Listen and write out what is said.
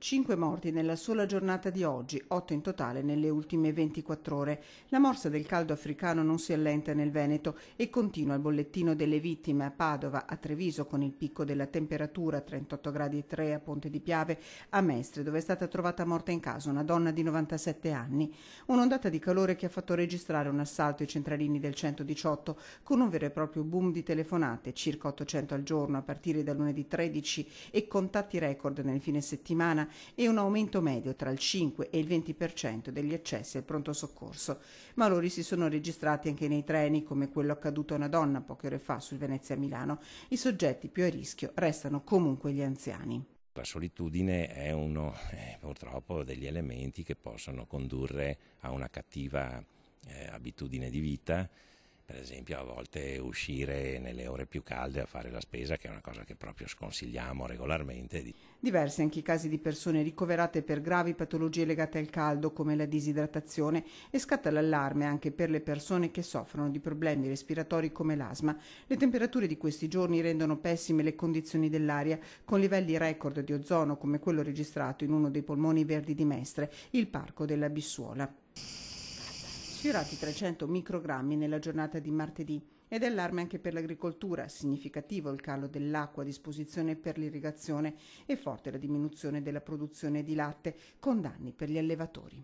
5 morti nella sola giornata di oggi, 8 in totale nelle ultime 24 ore. La morsa del caldo africano non si allenta nel Veneto e continua il bollettino delle vittime a Padova, a Treviso con il picco della temperatura 38,3 gradi a Ponte di Piave, a Mestre dove è stata trovata morta in casa una donna di 97 anni. Un'ondata di calore che ha fatto registrare un assalto ai centralini del 118 con un vero e proprio boom di telefonate, circa 800 al giorno a partire da lunedì 13 e contatti record nel fine settimana e un aumento medio tra il 5 e il 20% degli accessi al pronto soccorso. Malori si sono registrati anche nei treni, come quello accaduto a una donna poche ore fa sul Venezia-Milano. I soggetti più a rischio restano comunque gli anziani. La solitudine è uno purtroppo degli elementi che possono condurre a una cattiva abitudine di vita. Per esempio a volte uscire nelle ore più calde a fare la spesa, che è una cosa che proprio sconsigliamo regolarmente. Diversi anche i casi di persone ricoverate per gravi patologie legate al caldo come la disidratazione e scatta l'allarme anche per le persone che soffrono di problemi respiratori come l'asma. Le temperature di questi giorni rendono pessime le condizioni dell'aria con livelli record di ozono come quello registrato in uno dei polmoni verdi di Mestre, il parco della Bissuola. Sfiorati 300 microgrammi nella giornata di martedì ed è allarme anche per l'agricoltura, significativo il calo dell'acqua a disposizione per l'irrigazione e forte la diminuzione della produzione di latte con danni per gli allevatori.